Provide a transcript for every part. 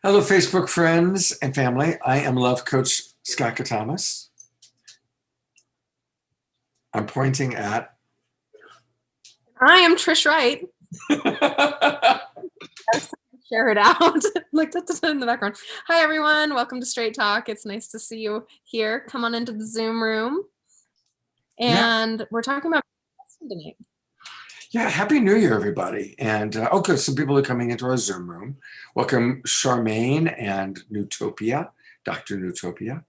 Hello, Facebook friends and family. I am Love Coach Scott Catamas. I'm pointing at. I am Trish Wright. Share it out like that's in the background. Hi, everyone. Welcome to Straight Talk. It's nice to see you here. Come on into the Zoom room. And we're talking about tonight. Yeah, Happy New Year, everybody. And okay, some people are coming into our Zoom room. Welcome, Charmaine and Newtopia, Dr. Newtopia.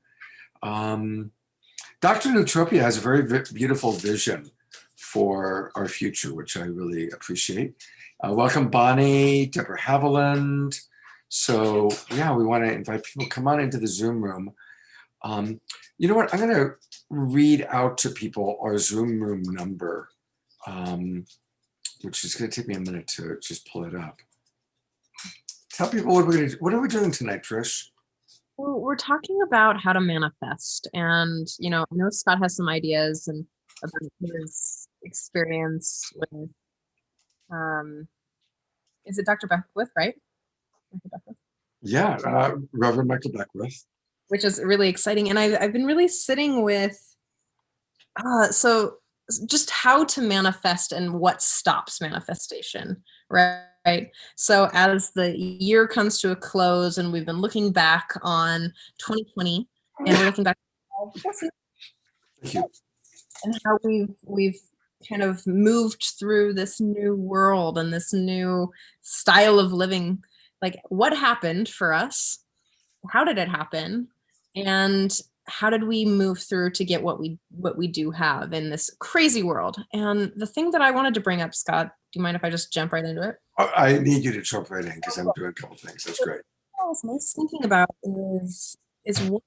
Dr. Newtopia has a very beautiful vision for our future, which I really appreciate. Welcome, Bonnie, Deborah Haviland. So yeah, we want to invite people, come on into the Zoom room. You know what, I'm going to read out to people our Zoom room number, which is going to take me a minute to just pull it up. Tell people what we're going to do. What are we doing tonight, Trish? Well, we're talking about how to manifest. And, I know Scott has some ideas and about his experience with, is it Dr. Beckwith, right? Yeah, Reverend Michael Beckwith. Which is really exciting. And I've been really sitting with, so just how to manifest and what stops manifestation, right? So as the year comes to a close and we've been looking back on 2020 and we're looking back and how we've kind of moved through this new world and this new style of living. Like, what happened for us? How did it happen? And how did we move through to get what we do have in this crazy world? And the thing that I wanted to bring up, Scott, do you mind if I just jump right into it? I need you to jump right in because I'm doing a couple things. That's great. What I was thinking about is what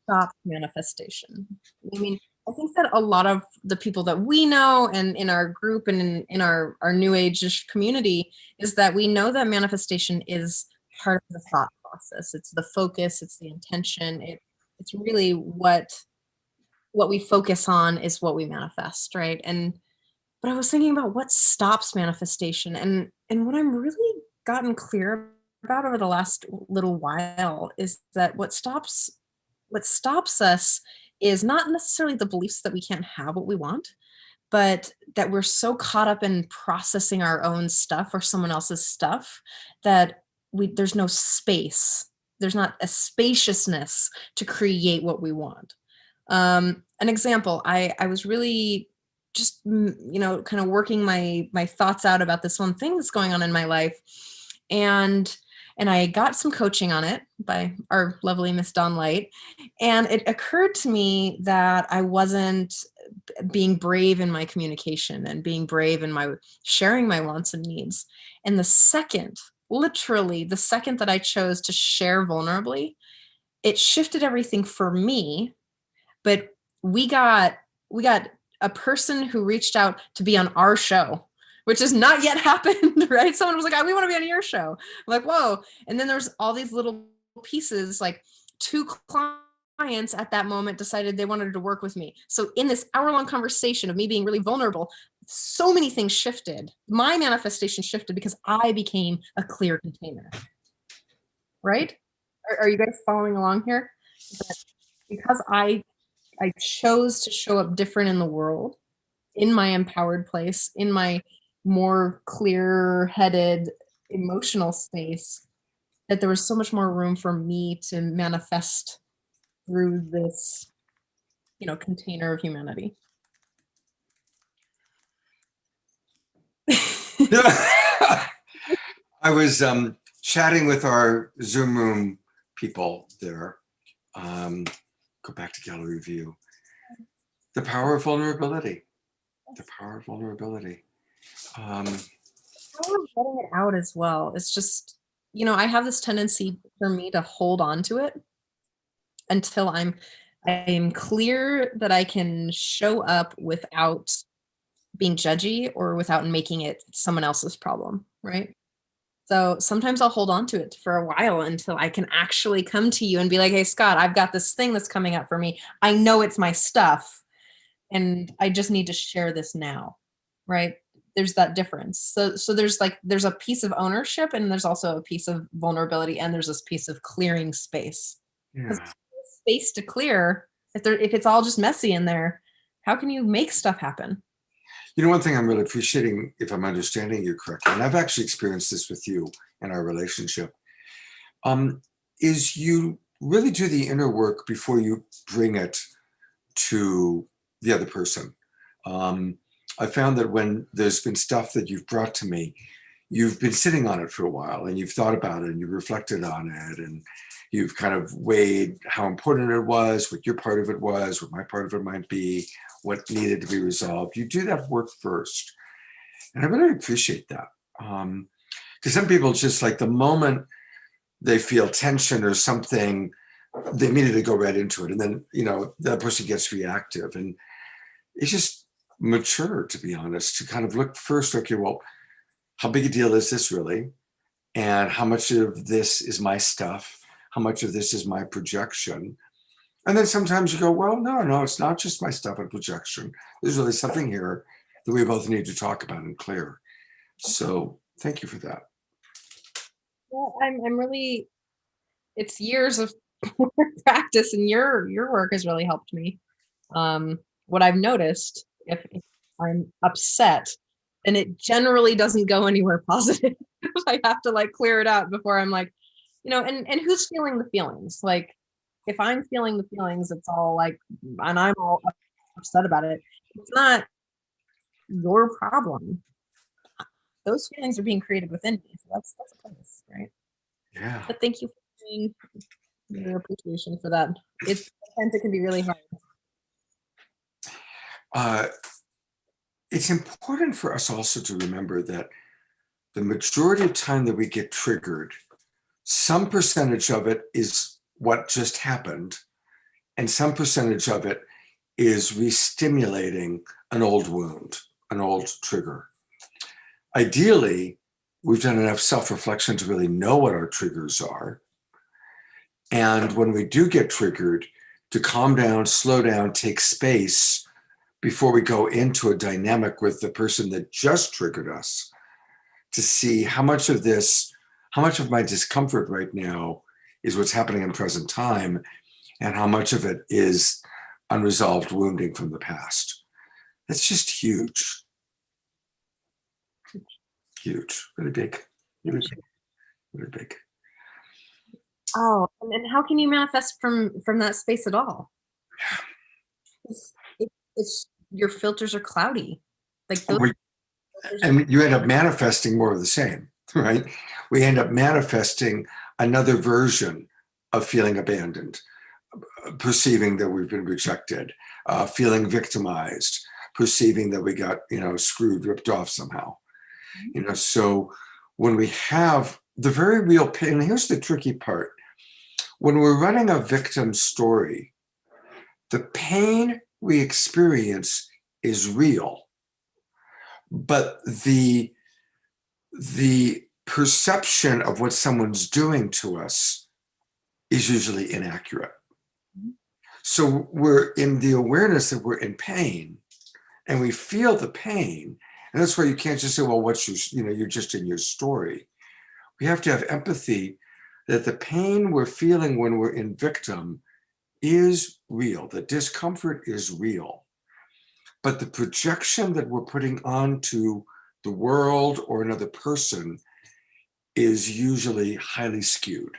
stops manifestation. I mean, I think that a lot of the people that we know and in our group and in our new age community is that we know that manifestation is part of the thought process. It's the focus, it's the intention. It's really what we focus on is what we manifest, right? But I was thinking about what stops manifestation, and what I'm really gotten clear about over the last little while is that what stops us is not necessarily the beliefs that we can't have what we want, but that we're so caught up in processing our own stuff or someone else's stuff that there's no space. There's not a spaciousness to create what we want. An example, I was really just, kind of working my thoughts out about this one thing that's going on in my life. And I got some coaching on it by our lovely Miss Dawn Light. And it occurred to me that I wasn't being brave in my communication and being brave in my sharing my wants and needs. And literally the second that I chose to share vulnerably, it shifted everything for me. But we got a person who reached out to be on our show, which has not yet happened, right? Someone was like, we want to be on your show. I'm like, whoa. And then there's all these little pieces, like 2 clients at that moment decided they wanted to work with me. So in this hour-long conversation of me being really vulnerable, so many things shifted. My manifestation shifted because I became a clear container, right? Are you guys following along here? Because I chose to show up different in the world, in my empowered place, in my more clear-headed emotional space, that there was so much more room for me to manifest through this, container of humanity. I was chatting with our Zoom room people there. Go back to gallery view. The power of vulnerability. The power of vulnerability. How I'm letting it out as well. It's just, I have this tendency for me to hold on to it until I'm clear that I can show up without being judgy or without making it someone else's problem, right? So sometimes I'll hold on to it for a while until I can actually come to you and be like, hey, Scott, I've got this thing that's coming up for me. I know it's my stuff and I just need to share this now, right? there's that difference. So there's a piece of ownership, and there's also a piece of vulnerability, and there's this piece of clearing space. Because Yeah. space to clear, if it's all just messy in there, how can you make stuff happen? You know, one thing I'm really appreciating, if I'm understanding you correctly, and I've actually experienced this with you in our relationship, um, is you really do the inner work before you bring it to the other person. Um, I found that when there's been stuff that you've brought to me, you've been sitting on it for a while and you've thought about it and you've reflected on it and you've kind of weighed how important it was, what your part of it was, what my part of it might be, what needed to be resolved. You do that work first. And I really appreciate that. Because some people just like the moment they feel tension or something, they immediately go right into it. And then, you know, that person gets reactive. And it's just mature, to be honest, to kind of look first, okay, well, how big a deal is this really? And how much of this is my stuff? How much of this is my projection? And then sometimes you go, well, no, it's not just my stuff and projection. There's really something here that we both need to talk about and clear. So thank you for that. Well, I'm really, it's years of practice, and your work has really helped me. What I've noticed, if I'm upset, and it generally doesn't go anywhere positive. I have to like clear it out before I'm like, and who's feeling the feelings? Like, if I'm feeling the feelings, it's all like, and I'm all upset about it. It's not your problem. Those feelings are being created within me. So that's a place, right? Yeah. But thank you for sharing your appreciation for that. It's sometimes it can be really hard. Uh, it's important for us also to remember that the majority of time that we get triggered, some percentage of it is what just happened, and some percentage of it is re-stimulating an old wound, an old trigger. Ideally, we've done enough self-reflection to really know what our triggers are. And when we do get triggered, to calm down, slow down, take space before we go into a dynamic with the person that just triggered us, to see how much of this, how much of my discomfort right now is what's happening in present time, and how much of it is unresolved wounding from the past. That's just huge, huge, really big, really big, really big. Oh, and then how can you manifest from that space at all? It's, it's your filters are cloudy. Like those We, filters are, and you end up manifesting more of the same, right? We end up manifesting another version of feeling abandoned, perceiving that we've been rejected, feeling victimized, perceiving that we got, screwed, ripped off somehow. So when we have the very real pain, and here's the tricky part, when we're running a victim story, the pain we experience is real, but the perception of what someone's doing to us is usually inaccurate. So we're in the awareness that we're in pain and we feel the pain. And that's why you can't just say, well, what's your, you're just in your story. We have to have empathy that the pain we're feeling when we're in victim is real. The discomfort is real. But the projection that we're putting onto the world or another person is usually highly skewed.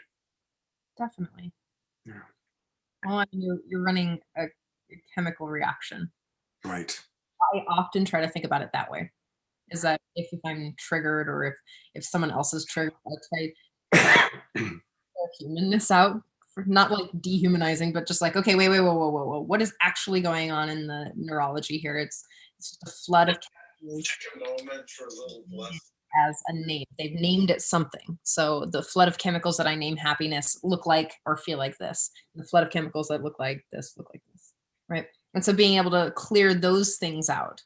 definitely. Yeah. Well, I mean, you're running a chemical reaction. Right. I often try to think about it that way. Is that if I'm triggered, or if someone else is triggered, I try to humanness out, for not like dehumanizing, but just like, okay, wait, whoa, what is actually going on in the neurology here? It's just a flood of chemicals. Take a moment for a little blessing. As a name, they've named it something. So the flood of chemicals that I name happiness look like or feel like this. The flood of chemicals that look like this, right? And so being able to clear those things out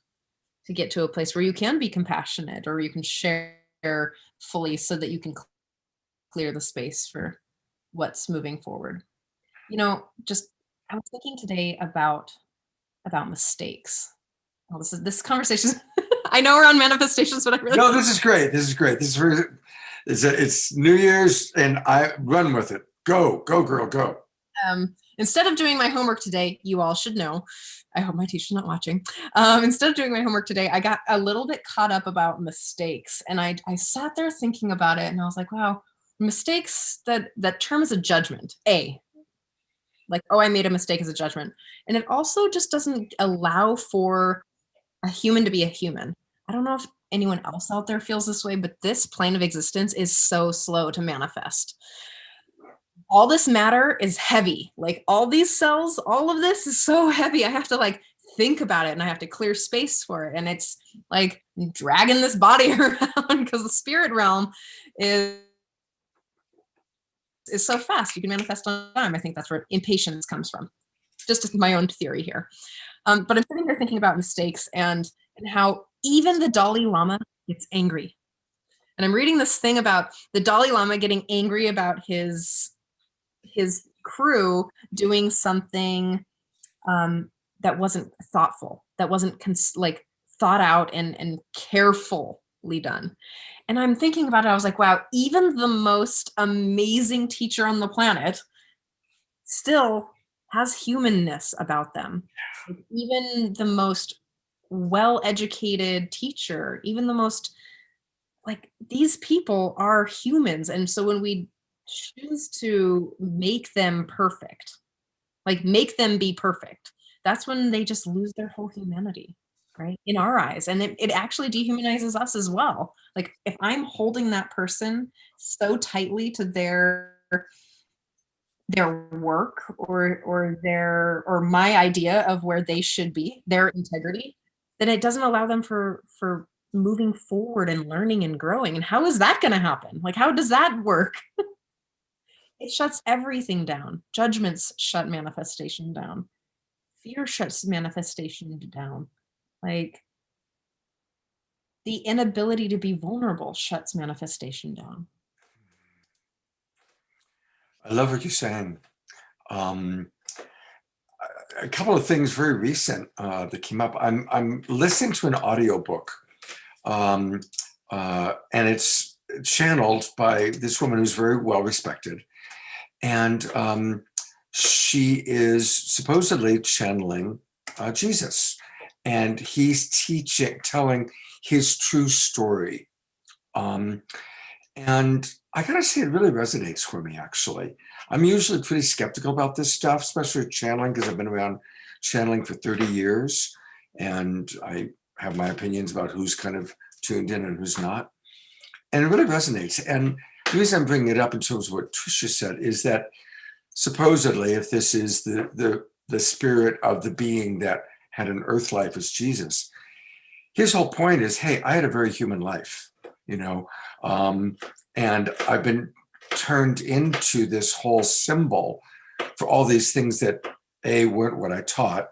to get to a place where you can be compassionate, or you can share fully, so that you can clear the space for what's moving forward. Just, I was thinking today about mistakes. Well, this conversation I know we're on manifestations, but I really No, this is great. This is great. This is very, it's New Year's, and I run with it. Go, girl, go. Instead of doing my homework today, you all should know, I hope my teacher's not watching. Instead of doing my homework today, I got a little bit caught up about mistakes. And I sat there thinking about it, and I was like, wow, mistakes, that term is a judgment, like, oh, I made a mistake as a judgment. And it also just doesn't allow for a human to be a human. I don't know if anyone else out there feels this way, but this plane of existence is so slow to manifest. All this matter is heavy. Like all these cells, all of this is so heavy. I have to like think about it, and I have to clear space for it. And it's like dragging this body around because the spirit realm is so fast. You can manifest on time. I think that's where impatience comes from. Just my own theory here. But I'm sitting here thinking about mistakes and how even the Dalai Lama gets angry. And I'm reading this thing about the Dalai Lama getting angry about his crew doing something that wasn't thoughtful, that wasn't thought out and carefully done. And I'm thinking about it, I was like, wow, even the most amazing teacher on the planet still has humanness about them. Like, even the most well-educated teacher, even the most, like, these people are humans. And so when we choose to make them perfect, like make them be perfect, that's when they just lose their whole humanity, right? In our eyes. And it actually dehumanizes us as well. Like if I'm holding that person so tightly to their work or my idea of where they should be, their integrity, then it doesn't allow them for moving forward and learning and growing. And how is that going to happen? Like, how does that work? It shuts everything down. Judgments shut manifestation down. Fear shuts manifestation down. Like the inability to be vulnerable shuts manifestation down. I love what you're saying. A couple of things very recent that came up. I'm listening to an audiobook, and it's channeled by this woman who's very well respected. And she is supposedly channeling Jesus. And he's telling his true story. And I gotta say, it really resonates for me, actually. I'm usually pretty skeptical about this stuff, especially channeling, because I've been around channeling for 30 years. And I have my opinions about who's kind of tuned in and who's not. And it really resonates. And the reason I'm bringing it up in terms of what Trisha said is that supposedly, if this is the spirit of the being that had an earth life as Jesus, his whole point is, hey, I had a very human life, and I've been turned into this whole symbol for all these things that A, weren't what I taught,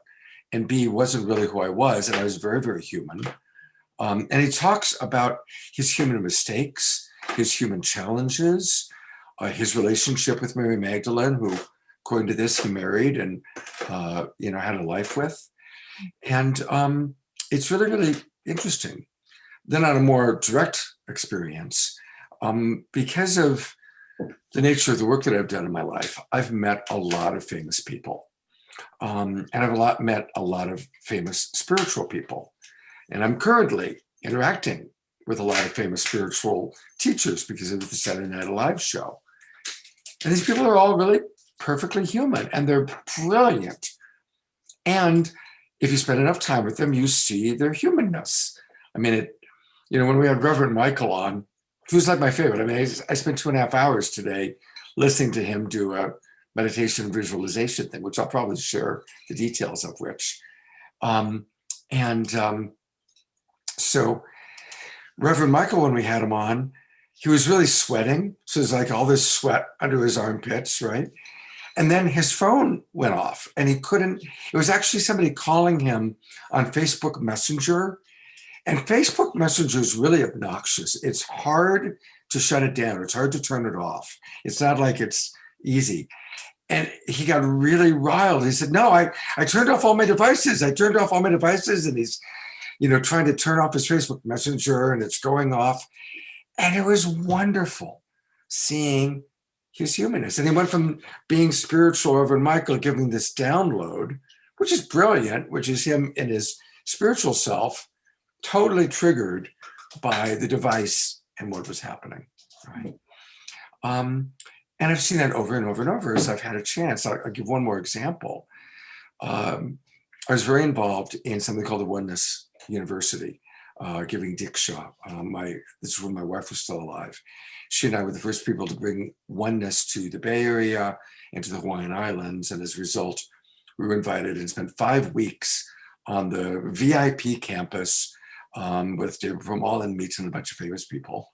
and B, wasn't really who I was, and I was very, very human. And he talks about his human mistakes, his human challenges, his relationship with Mary Magdalene, who, according to this, he married and had a life with. And it's really, really interesting. Then on a more direct experience, because of the nature of the work that I've done in my life, I've met a lot of famous people. And I've met a lot of famous spiritual people. And I'm currently interacting with a lot of famous spiritual teachers because of the Saturday Night Live show. And these people are all really perfectly human, and they're brilliant. And if you spend enough time with them, you see their humanness. I mean, when we had Reverend Michael on, he was like my favorite. I mean, I spent 2.5 hours today listening to him do a meditation visualization thing, which I'll probably share the details of which. So Reverend Michael, when we had him on, he was really sweating. So there's like all this sweat under his armpits, right? And then his phone went off and he couldn't, it was actually somebody calling him on Facebook Messenger. And Facebook Messenger is really obnoxious. It's hard to shut it down. It's hard to turn it off. It's not like it's easy. And he got really riled. He said, no, I turned off all my devices. I turned off all my devices. And he's trying to turn off his Facebook Messenger and it's going off. And it was wonderful seeing his humanness. And he went from being spiritual, Reverend Michael giving this download, which is brilliant, which is him in his spiritual self, totally triggered by the device and what was happening, right? And I've seen that over and over and over as I've had a chance. I'll give one more example. I was very involved in something called the Oneness University, giving Diksha. This is when my wife was still alive. She and I were the first people to bring oneness to the Bay Area and to the Hawaiian Islands. And as a result, we were invited and spent 5 weeks on the VIP campus with David from All In Meets and a bunch of famous people.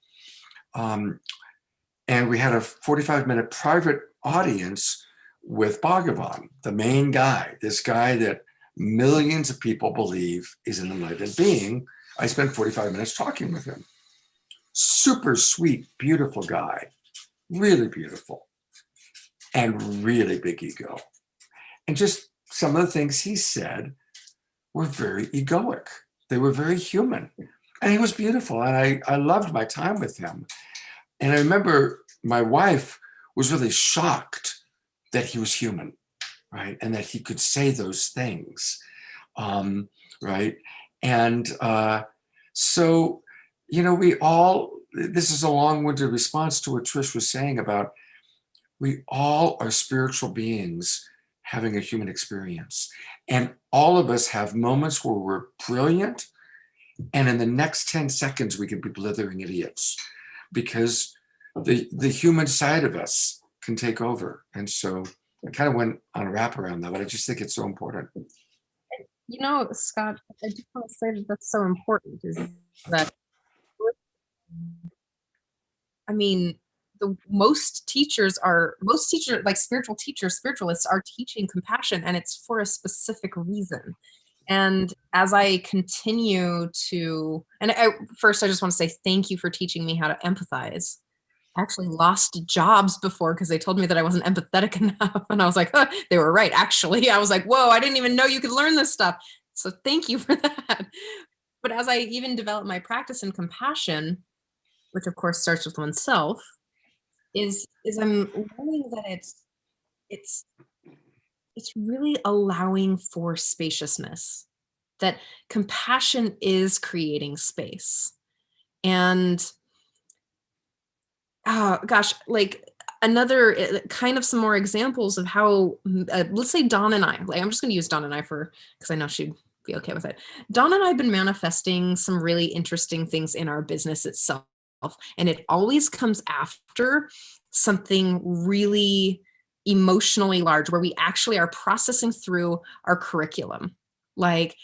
And we had a 45-minute private audience with Bhagavan, the main guy, this guy that millions of people believe is an enlightened being. I spent 45 minutes talking with him. Super sweet, beautiful guy, really beautiful, and really big ego. And just some of the things he said were very egoic. They were very human. And he was beautiful, and I loved my time with him. And I remember my wife was really shocked that he was human, right? And that he could say those things, right? And so, we all, this is a long-winded response to what Trish was saying about we all are spiritual beings having a human experience. And all of us have moments where we're brilliant, and in the next 10 seconds, we could be blithering idiots because the human side of us can take over. And so I kind of went on a wrap around that, but I just think it's so important. Scott, I just want to say that that's so important, is that, most teachers, like spiritual teachers, spiritualists, are teaching compassion, and it's for a specific reason. And as I continue to, first I just want to say thank you for teaching me how to empathize. I actually lost jobs before because they told me that I wasn't empathetic enough. And I was like, they were right. Actually, I was like, whoa, I didn't even know you could learn this stuff. So thank you for that. But as I even develop my practice in compassion, which of course starts with oneself, is I'm learning that it's really allowing for spaciousness, that compassion is creating space. And like another kind of some more examples of how, let's say Dawn and I, I'm just going to use Dawn and I because I know she'd be okay with it. Dawn and I have been manifesting some really interesting things in our business itself. And it always comes after something really emotionally large where we actually are processing through our curriculum. Like,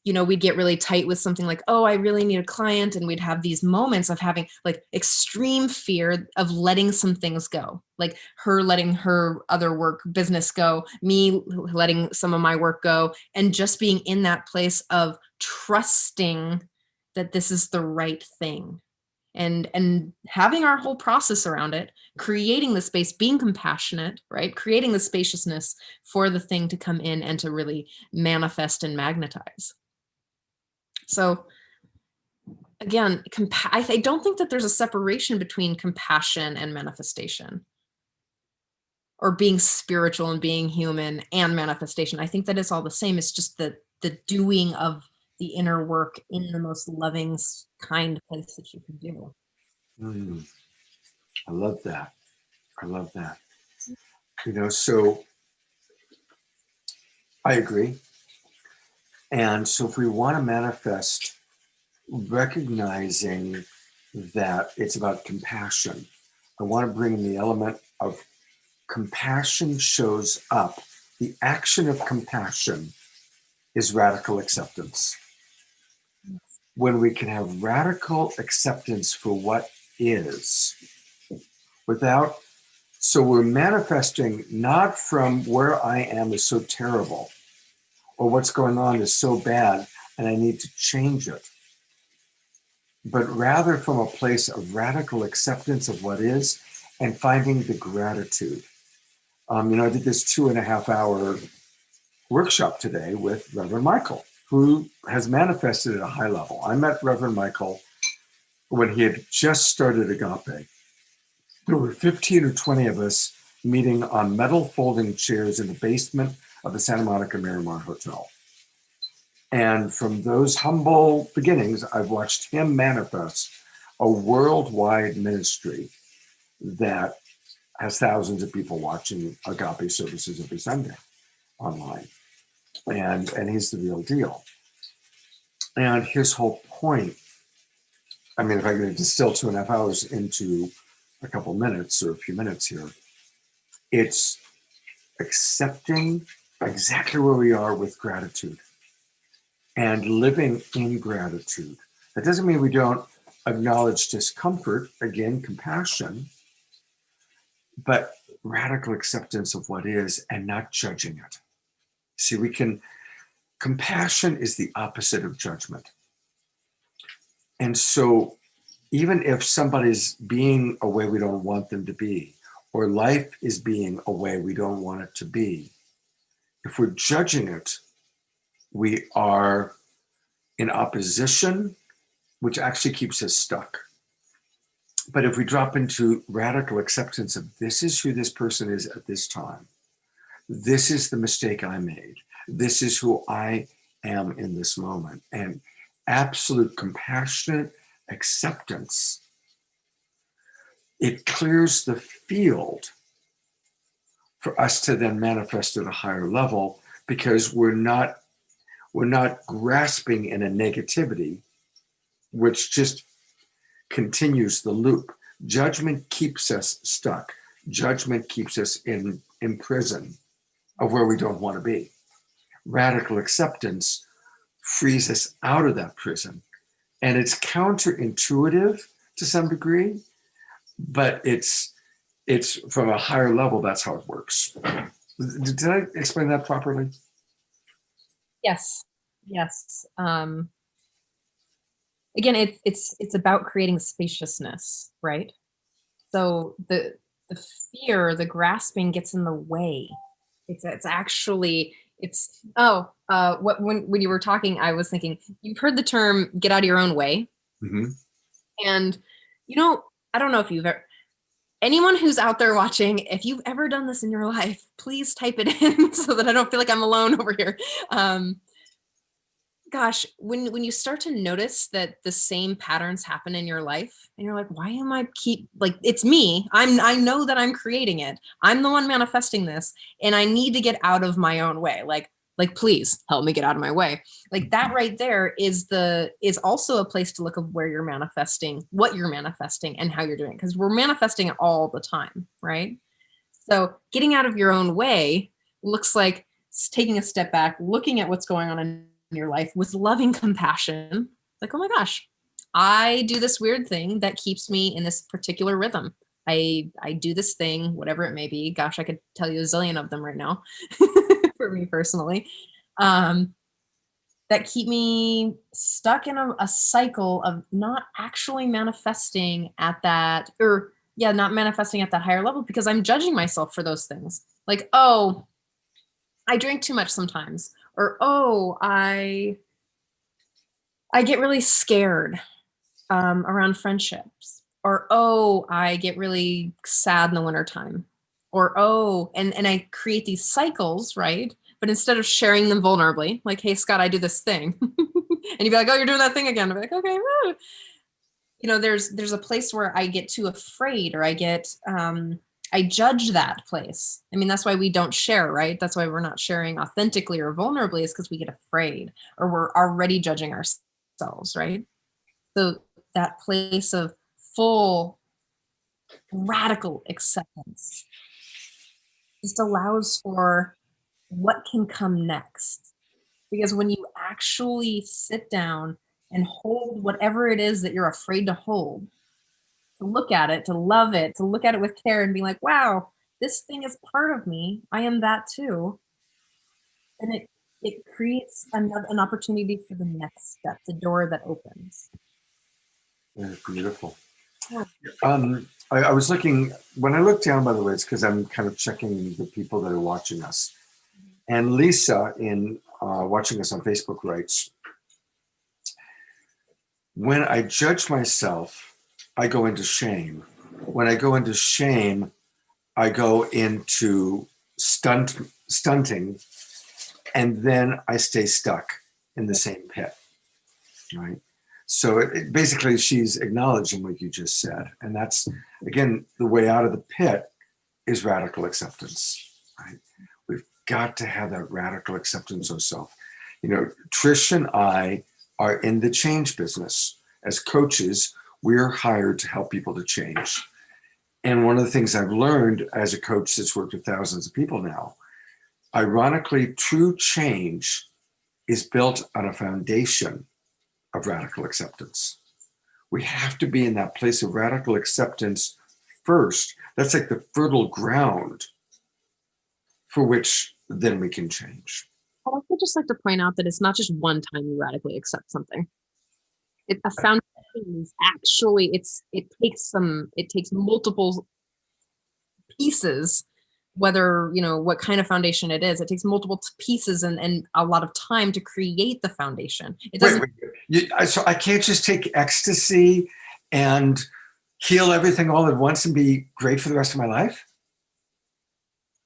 we'd get really tight with something like, oh, I really need a client. And we'd have these moments of having like extreme fear of letting some things go, like her letting her other work business go, me letting some of my work go, and just being in that place of trusting that this is the right thing. And having our whole process around it, creating the space, being compassionate, right? Creating the spaciousness for the thing to come in and to really manifest and magnetize. So again, I don't think that there's a separation between compassion and manifestation, or being spiritual and being human and manifestation. I think that it's all the same. It's just the doing of the inner work in the most loving, kind place that you can do. I love that. So I agree. And so if we want to manifest, recognizing that it's about compassion, I want to bring in the element of compassion shows up. The action of compassion is radical acceptance. When we can have radical acceptance for what is, so we're manifesting not from where I am is so terrible, or what's going on is so bad and I need to change it, but rather from a place of radical acceptance of what is and finding the gratitude. I did this 2.5 hour workshop today with Reverend Michael, who has manifested at a high level. I met Reverend Michael when he had just started Agape. There were 15 or 20 of us meeting on metal folding chairs in the basement of the Santa Monica Miramar Hotel. And from those humble beginnings, I've watched him manifest a worldwide ministry that has thousands of people watching Agape services every Sunday online. And he's the real deal. And his whole point, I mean, if I could distill 2.5 hours into a couple minutes or a few minutes here, it's accepting exactly where we are with gratitude and living in gratitude. That doesn't mean we don't acknowledge discomfort, again, compassion, but radical acceptance of what is and not judging it. See, compassion is the opposite of judgment. And so even if somebody's being a way we don't want them to be, or life is being a way we don't want it to be, if we're judging it, we are in opposition, which actually keeps us stuck. But if we drop into radical acceptance of this is who this person is at this time, this is the mistake I made, this is who I am in this moment, and absolute compassionate acceptance, it clears the field for us to then manifest at a higher level, because we're not grasping in a negativity, which just continues the loop. Judgment keeps us stuck. Judgment keeps us in prison of where we don't want to be. Radical acceptance frees us out of that prison. And it's counterintuitive to some degree, but it's from a higher level, that's how it works. Did I explain that properly? Yes. Again, it's about creating spaciousness, right? So the fear, the grasping gets in the way. When you were talking, I was thinking, you've heard the term "get out of your own way," Mm-hmm. and I don't know if you've ever. Anyone who's out there watching, if you've ever done this in your life, please type it in so that I don't feel like I'm alone over here. Gosh, when you start to notice that the same patterns happen in your life, and you're like, why am I it's me. I know that I'm creating it. I'm the one manifesting this, and I need to get out of my own way. Like please help me get out of my way. Like that right there is also a place to look of where you're manifesting, what you're manifesting, and how you're doing it. Because we're manifesting it all the time, right? So getting out of your own way looks like taking a step back, looking at what's going on in your life with loving compassion. Like, oh my gosh, I do this weird thing that keeps me in this particular rhythm. I do this thing, whatever it may be. Gosh, I could tell you a zillion of them right now for me personally, that keep me stuck in a cycle of not actually manifesting at that, not manifesting at that higher level, because I'm judging myself for those things. Like, oh, I drink too much sometimes, or oh, I get really scared around friendships, or oh, I get really sad in the wintertime, or oh, and I create these cycles, right? But instead of sharing them vulnerably, like, hey, Scott, I do this thing, and you'd be like, oh, you're doing that thing again. I'd be like, okay, woo. There's a place where I get too afraid, or I judge that place. I mean, that's why we don't share, right? That's why we're not sharing authentically or vulnerably, is because we get afraid, or we're already judging ourselves, right? So that place of full radical acceptance just allows for what can come next. Because when you actually sit down and hold whatever it is that you're afraid to hold, to look at it, to love it, to look at it with care and be like, wow, this thing is part of me. I am that too. And it creates an opportunity for the next step, the door that opens. Yeah, beautiful. Yeah. I was looking, when I look down, by the way, it's because I'm kind of checking the people that are watching us. And Lisa in watching us on Facebook writes, when I judge myself, I go into shame. When I go into shame, I go into stunting, and then I stay stuck in the same pit, right? So basically she's acknowledging what you just said. And that's, again, the way out of the pit is radical acceptance, right? We've got to have that radical acceptance of self. You know, Trish and I are in the change business. As coaches, we're hired to help people to change. And one of the things I've learned as a coach that's worked with thousands of people now, ironically, true change is built on a foundation of radical acceptance. We have to be in that place of radical acceptance first. That's like the fertile ground for which then we can change. I'd also just like to point out that it's not just one time you radically accept something. A foundation is actually, it takes multiple pieces, whether, you know, what kind of foundation it is. It takes multiple pieces and a lot of time to create the foundation. It doesn't. So I can't just take ecstasy and heal everything all at once and be great for the rest of my life?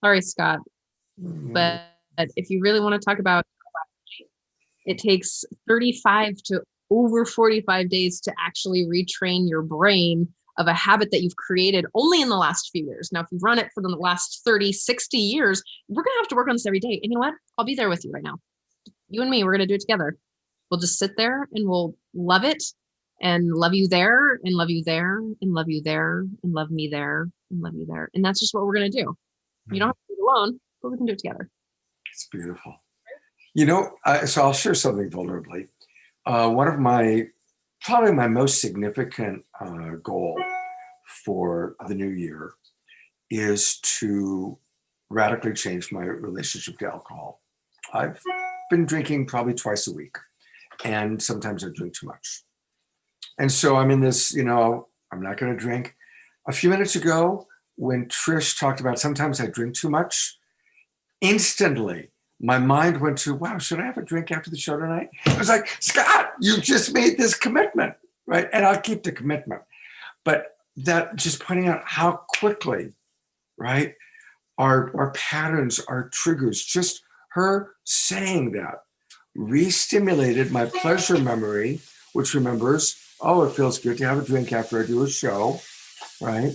Sorry, Scott. But if you really want to talk about, it takes 35 to over 45 days to actually retrain your brain of a habit that you've created only in the last few years. Now, if you've run it for the last 30, 60 years, we're going to have to work on this every day. And you know what? I'll be there with you right now. You and me, we're going to do it together. We'll just sit there and we'll love it and love you there and love you there and love you there and love me there and love you there. And that's just what we're going to do. You don't have to do it alone, but we can do it together. It's beautiful. You know, so I'll share something vulnerably. One of probably my most significant goal for the new year is to radically change my relationship to alcohol. I've been drinking probably twice a week, and sometimes I drink too much. And so I'm in this, you know, I'm not going to drink. A few minutes ago, when Trish talked about sometimes I drink too much, instantly my mind went to, wow, should I have a drink after the show tonight? I was like, Scott, you just made this commitment, right? And I'll keep the commitment. But that just pointing out how quickly, right, our patterns, our triggers, just her saying that re-stimulated my pleasure memory, which remembers, oh, it feels good to have a drink after I do a show, right?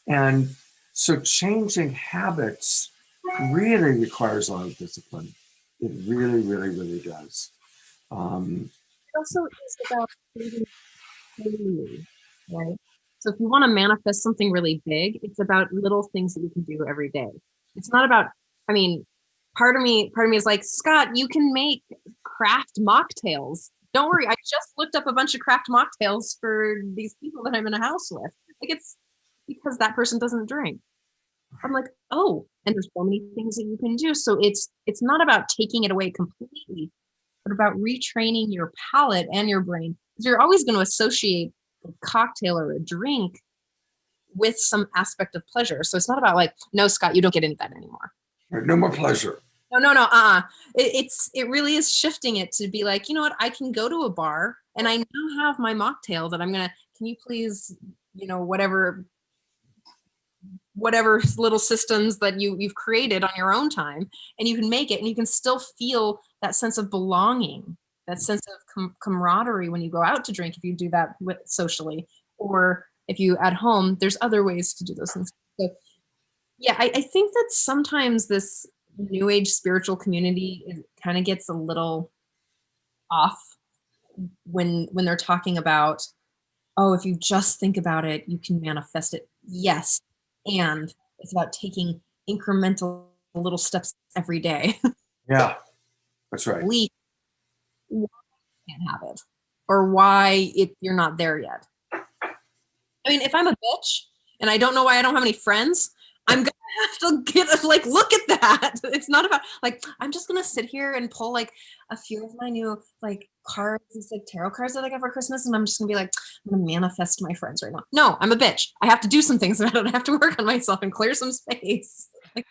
And so changing habits really requires a lot of discipline. It really, really, really does. It also is about changing daily, right? So if you want to manifest something really big, it's about little things that you can do every day. It's not about, I mean, part of me is like, Scott, you can make craft mocktails. Don't worry, I just looked up a bunch of craft mocktails for these people that I'm in a house with. Like, it's because that person doesn't drink. I'm like, oh, and there's so many things that you can do. So it's not about taking it away completely, but about retraining your palate and your brain. Because you're always going to associate a cocktail or a drink with some aspect of pleasure. So it's not about like, no, Scott, you don't get into that anymore. No more pleasure. No. It really is shifting it to be like, you know what, I can go to a bar and I now have my mocktail that can you please, you know, whatever little systems that you've created on your own time, and you can make it and you can still feel that sense of belonging, that sense of camaraderie when you go out to drink, if you do that socially, or if you at home, there's other ways to do those things. So yeah, I think that sometimes this new age spiritual community kind of gets a little off when they're talking about, oh, if you just think about it, you can manifest it. Yes. And it's about taking incremental little steps every day. Yeah, that's right. Why you can't have it, or why you're not there yet. I mean, if I'm a bitch and I don't know why I don't have any friends, I'm gonna have to get like, look at that. It's not about like, I'm just gonna sit here and pull like a few of my new like cards, these like tarot cards that I got for Christmas, and I'm just gonna be like, I'm gonna manifest my friends right now. No, I'm a bitch. I have to do some things about it. I have to work on myself and clear some space. Like,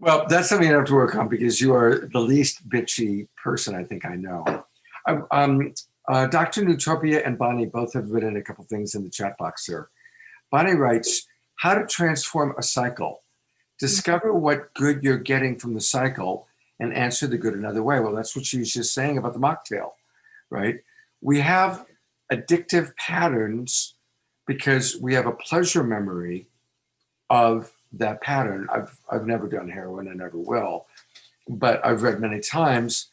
Well, that's something you have to work on because you are the least bitchy person I think I know. Dr. Nutopia and Bonnie both have written a couple things in the chat box here. Bonnie writes, how to transform a cycle. Discover what good you're getting from the cycle and answer the good another way. Well, that's what she was just saying about the mocktail, right? We have addictive patterns because we have a pleasure memory of that pattern. I've never done heroin and never will, but I've read many times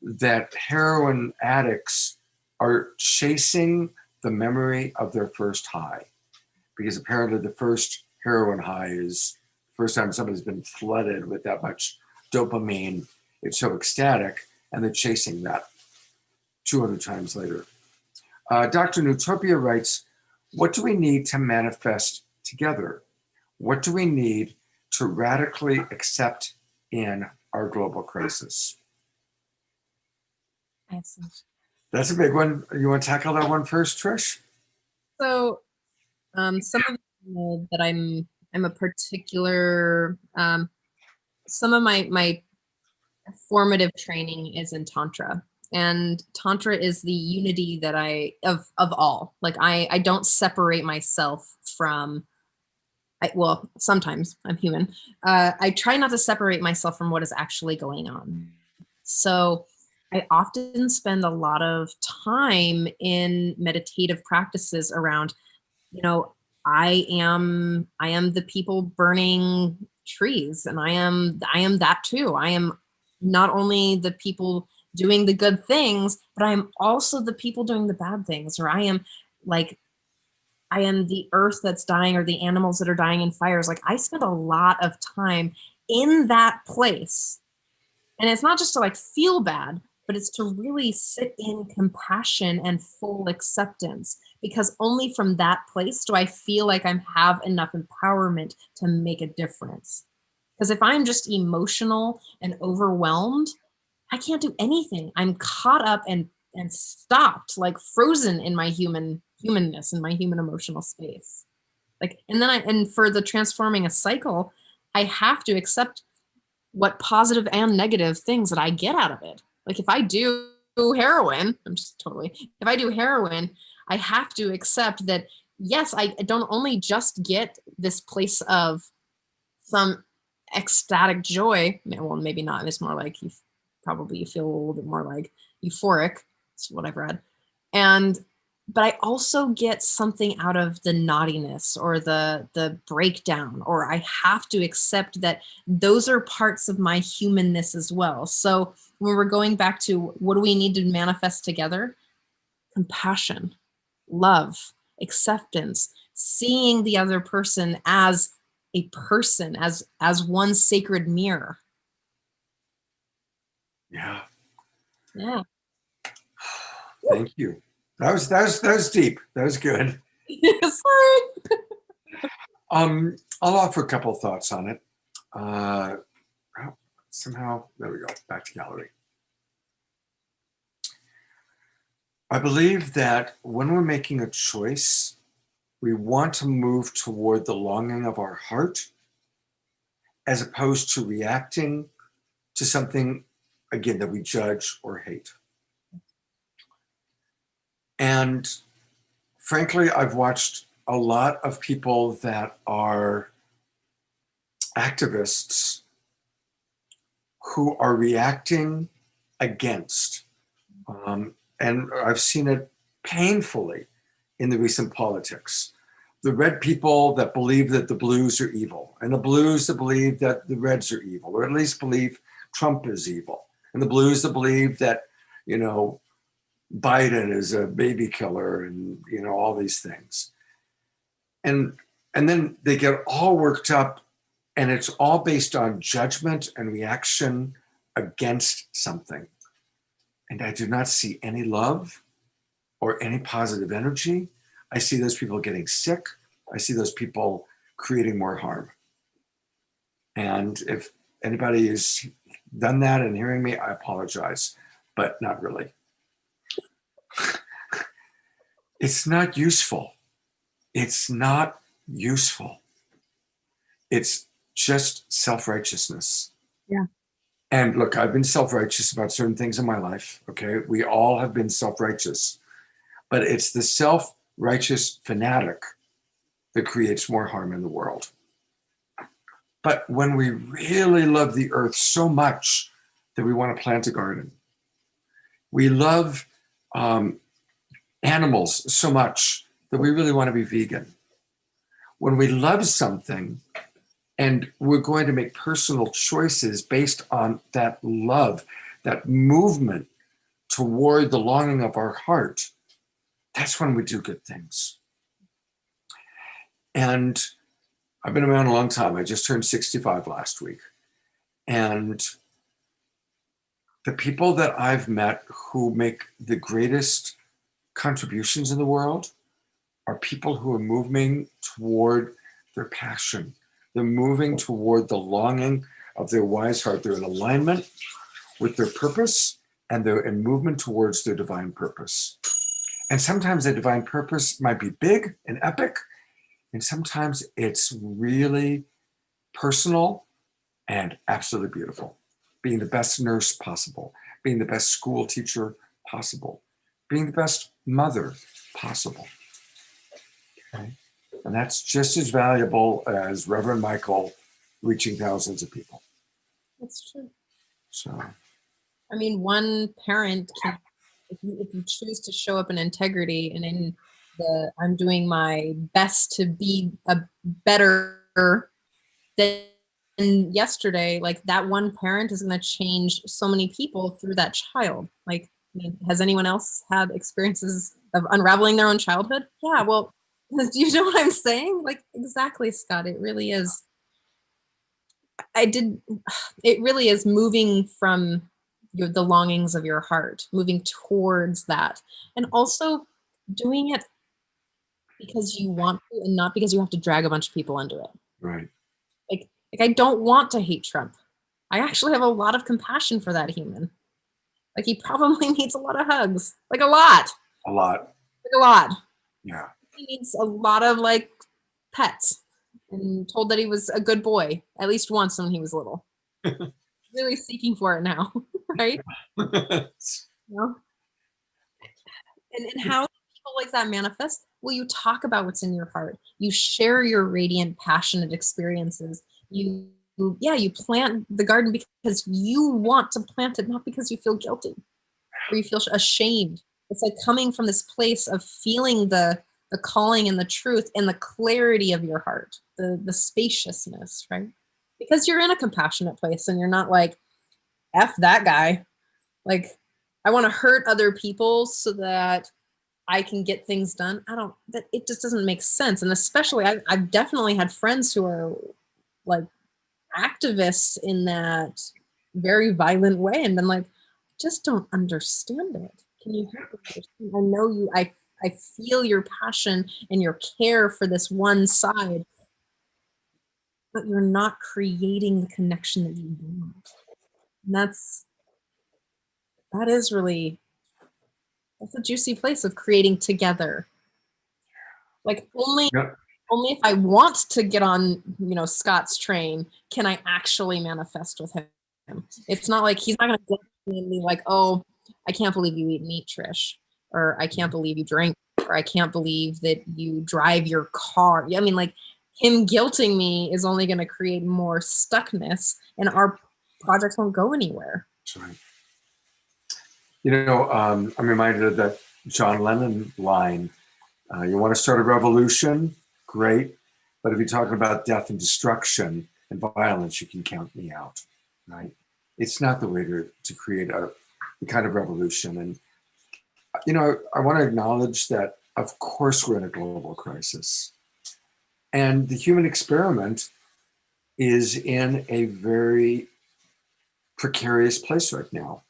that heroin addicts are chasing the memory of their first high, because apparently the first heroin high is the first time somebody's been flooded with that much dopamine. It's so ecstatic, and they're chasing that 200 times later. Dr. Nutopia writes, what do we need to manifest together? What do we need to radically accept in our global crisis? Excellent. That's a big one. You want to tackle that one first, Trish? So some of that I'm a particular some of my formative training is in Tantra. And Tantra is the unity that of all. Like I don't separate myself from well, sometimes I'm human. I try not to separate myself from what is actually going on. So I often spend a lot of time in meditative practices around, you know, I am the people burning trees, and I am that too. I am not only the people doing the good things, but I am also the people doing the bad things, or I am the earth that's dying, or the animals that are dying in fires. Like I spend a lot of time in that place. And it's not just to like feel bad, but it's to really sit in compassion and full acceptance, because only from that place do I feel like I have enough empowerment to make a difference. Because if I'm just emotional and overwhelmed, I can't do anything. I'm caught up and stopped, like frozen in my humanness, in my human emotional space. Like, and for the transforming a cycle, I have to accept what positive and negative things that I get out of it. Like if I do heroin, if I do heroin, I have to accept that, yes, I don't only just get this place of some ecstatic joy. Well, maybe not. It's more like you feel a little bit more like euphoric. That's what I've read. But I also get something out of the naughtiness or the breakdown, or I have to accept that those are parts of my humanness as well. So when we're going back to what do we need to manifest together? Compassion, love, acceptance, seeing the other person as a person, as one sacred mirror. Yeah. Yeah. Thank you. That was deep. That was good. Sorry. I'll offer a couple of thoughts on it. Somehow, there we go. Back to gallery. I believe that when we're making a choice, we want to move toward the longing of our heart, as opposed to reacting to something, again, that we judge or hate. And frankly, I've watched a lot of people that are activists who are reacting against. And I've seen it painfully in the recent politics. The red people that believe that the blues are evil, and the blues that believe that the reds are evil, or at least believe Trump is evil, and the blues that believe that, Biden is a baby killer, and, all these things. And then they get all worked up, and it's all based on judgment and reaction against something. And I do not see any love or any positive energy. I see those people getting sick. I see those people creating more harm. And if anybody has done that and hearing me, I apologize, but not really. It's not useful. It's not useful. It's just self-righteousness. Yeah. And look, I've been self-righteous about certain things in my life. Okay. We all have been self-righteous, but it's the self-righteous fanatic that creates more harm in the world. But when we really love the earth so much that we want to plant a garden, we love animals so much that we really want to be vegan. When we love something and we're going to make personal choices based on that love, that movement toward the longing of our heart, that's when we do good things. And I've been around a long time. I just turned 65 last week. And the people that I've met who make the greatest contributions in the world are people who are moving toward their passion. They're moving toward the longing of their wise heart. They're in alignment with their purpose, and they're in movement towards their divine purpose. And sometimes the divine purpose might be big and epic, and sometimes it's really personal and absolutely beautiful. Being the best nurse possible, being the best school teacher possible, being the best mother possible. Okay? And that's just as valuable as Reverend Michael reaching thousands of people. That's true. So, I mean, one parent can, if you choose to show up in integrity and in I'm doing my best to be a better than yesterday, like that one parent is going to change so many people through that child. Like, I mean, has anyone else had experiences of unraveling their own childhood? Yeah, well, do you know what I'm saying? Like, exactly, Scott. It really is. It really is moving from the longings of your heart, moving towards that. And also doing it because you want to and not because you have to drag a bunch of people into it. right. Like I don't want to hate Trump. I actually have a lot of compassion for that human. Like he probably needs a lot of hugs. Like a lot. A lot. Like a lot. Yeah. He needs a lot of like pets and told that he was a good boy at least once when he was little. Really seeking for it now, right? You know? And how do people like that manifest? Well, you talk about what's in your heart. You share your radiant, passionate experiences. You plant the garden because you want to plant it, not because you feel guilty or you feel ashamed. It's like coming from this place of feeling the calling and the truth and the clarity of your heart, the spaciousness, right? Because you're in a compassionate place and you're not like, F that guy. Like, I want to hurt other people so that I can get things done. It just doesn't make sense. And especially, I've definitely had friends who are like activists in that very violent way and been like, just don't understand it. Can you help me understand? I know you, I feel your passion and your care for this one side, but you're not creating the connection that you want. And that is really, that's a juicy place of creating together. Like only if I want to get on, Scott's train, can I actually manifest with him. It's not like he's not going to be like, oh, I can't believe you eat meat, Trish, or I can't believe you drink, or I can't believe that you drive your car. I mean, like him guilting me is only going to create more stuckness, and our projects won't go anywhere. That's right. I'm reminded of that John Lennon line. You want to start a revolution? Great. But if you're talking about death and destruction and violence, you can count me out, right? It's not the way to create the kind of revolution. And, I want to acknowledge that, of course, we're in a global crisis. And the human experiment is in a very precarious place right now.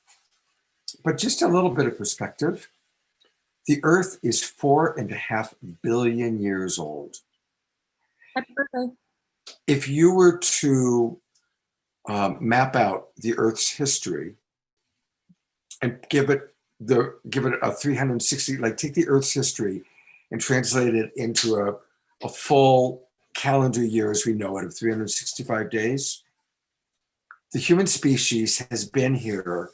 But just a little bit of perspective. The Earth is 4.5 billion years old. Happy birthday. If you were to map out the Earth's history and give it a 360, like take the Earth's history and translate it into a full calendar year as we know it of 365 days, the human species has been here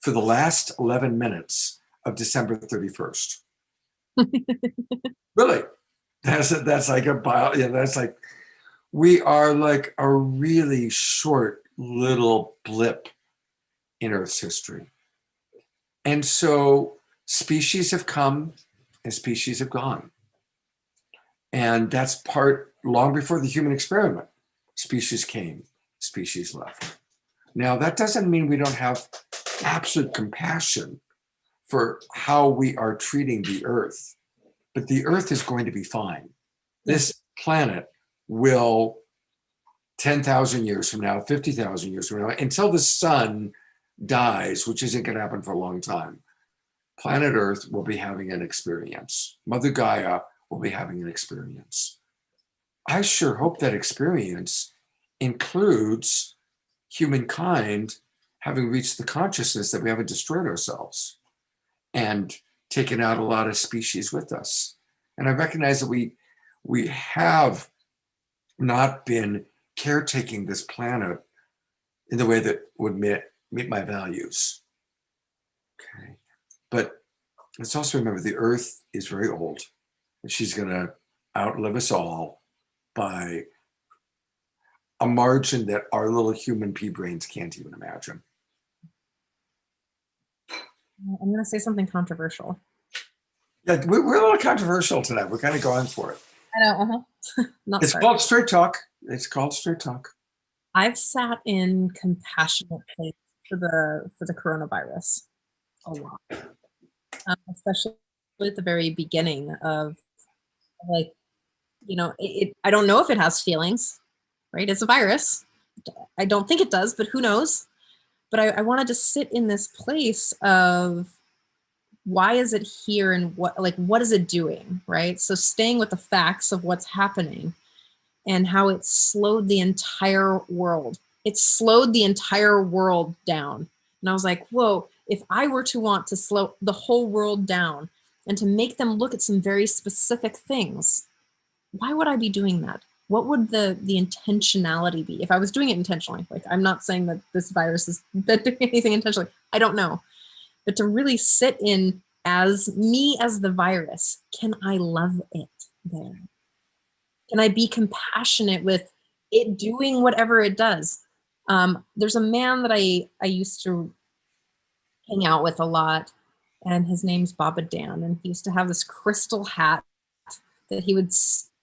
for the last 11 minutes of December 31st. Really? That's like a bio, yeah, that's like, we are like a really short little blip in Earth's history. And so species have come and species have gone. And that's part long before the human experiment. Species came, species left. Now, that doesn't mean we don't have absolute compassion for how we are treating the Earth, but the Earth is going to be fine. This planet will, 10,000 years from now, 50,000 years from now, until the sun dies, which isn't going to happen for a long time, planet Earth will be having an experience. Mother Gaia will be having an experience. I sure hope that experience includes humankind having reached the consciousness that we haven't destroyed ourselves and taken out a lot of species with us. And I recognize that we have not been caretaking this planet in the way that would meet my values. Okay. But let's also remember the Earth is very old and she's going to outlive us all by a margin that our little human pea brains can't even imagine. I'm going to say something controversial. Yeah, we're a little controversial tonight. We're kind of going for it. I know. Not It's sorry. called straight talk. It's called straight talk. I've sat in compassionate place for the coronavirus a lot, especially at the very beginning of, like, you know, I don't know if it has feelings, right? It's a virus. I don't think it does, but who knows? But I wanted to sit in this place of, why is it here and what is it doing, right? So staying with the facts of what's happening and how it slowed the entire world. It slowed the entire world down. And I was like, whoa, if I were to want to slow the whole world down and to make them look at some very specific things, why would I be doing that? What would the intentionality be if I was doing it intentionally? Like, I'm not saying that this virus is doing anything intentionally. I don't know. But to really sit in as me as the virus, can I love it there? Can I be compassionate with it doing whatever it does? There's a man that I used to hang out with a lot, and his name's Baba Dan, and he used to have this crystal hat that he would,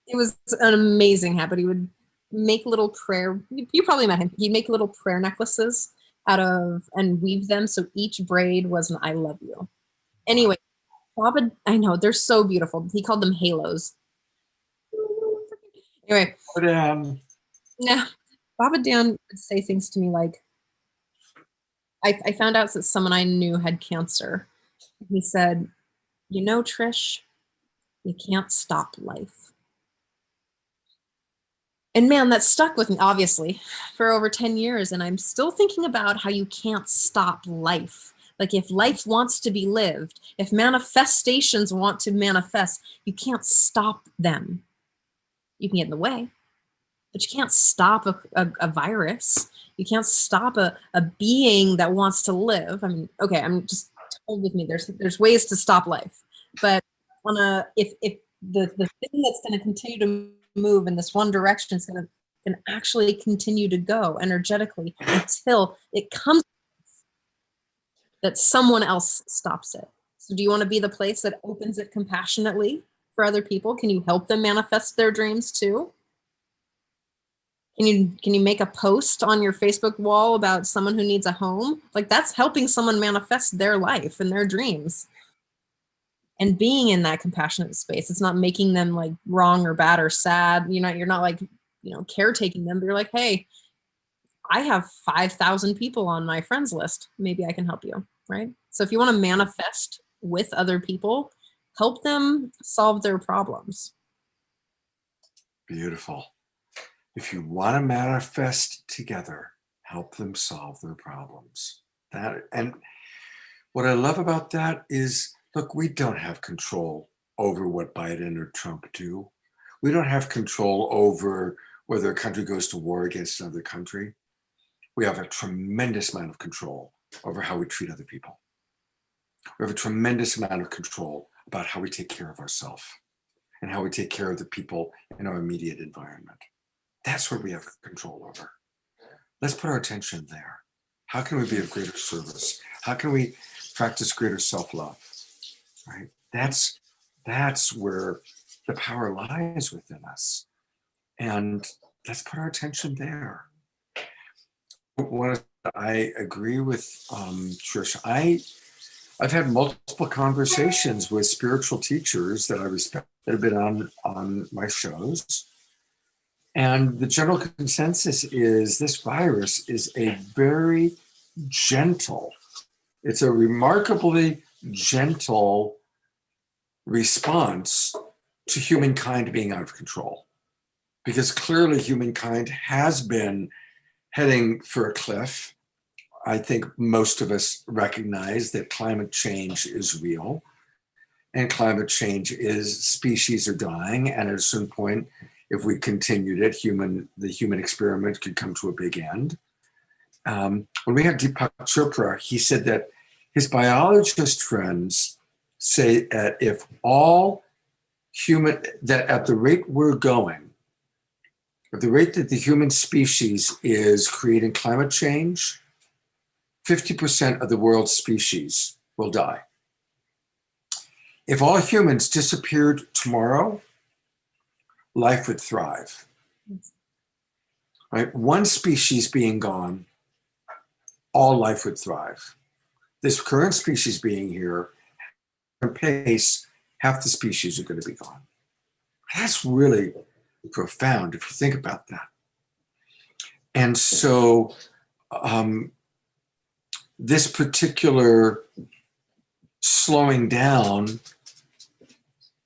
it was an amazing hat, but he would make little prayer, you probably met him, he'd make little prayer necklaces out of, and weave them, so each braid was an I love you. Anyway, Baba, I know, they're so beautiful. He called them halos. Anyway, But yeah, Baba Dan would say things to me like, I found out that someone I knew had cancer. He said, you know, Trish, you can't stop life. And man, that stuck with me, obviously, for over 10 years. And I'm still thinking about how you can't stop life. Like, if life wants to be lived, if manifestations want to manifest, you can't stop them. You can get in the way, but you can't stop a virus. You can't stop a being that wants to live. I mean, okay, I'm just told with me, there's ways to stop life, but if the thing that's going to continue to move in this one direction is going to actually continue to go energetically until it comes that someone else stops it. So do you want to be the place that opens it compassionately for other people? Can you help them manifest their dreams too? Can you make a post on your Facebook wall about someone who needs a home? Like, that's helping someone manifest their life and their dreams. And being in that compassionate space, it's not making them like wrong or bad or sad. You're not like, caretaking them, but you're like, hey, I have 5,000 people on my friends list. Maybe I can help you, right? So if you want to manifest with other people, help them solve their problems. beautiful. If you want to manifest together, help them solve their problems. And what I love about that is, look, we don't have control over what Biden or Trump do. We don't have control over whether a country goes to war against another country. we have a tremendous amount of control over how we treat other people. We have a tremendous amount of control about how we take care of ourselves and how we take care of the people in our immediate environment. That's what we have control over. Let's put our attention there. How can we be of greater service? How can we practice greater self-love? Right? That's where the power lies within us. And let's put our attention there. I agree with Trish. I've had multiple conversations with spiritual teachers that I respect that have been on my shows. And the general consensus is this virus is a very gentle, it's a remarkably gentle response to humankind being out of control. Because clearly humankind has been heading for a cliff. I think most of us recognize that climate change is real, and climate change is species are dying, and at a certain point, if we continued it, the human experiment could come to a big end. When we had Deepak Chopra, he said that his biologist friends say that if all that at the rate we're going, at the rate that the human species is creating climate change, 50% of the world's species will die. If all humans disappeared tomorrow, life would thrive. Right? One species being gone, all life would thrive. This current species being here, at pace, half the species are going to be gone. That's really profound if you think about that. And so this particular slowing down,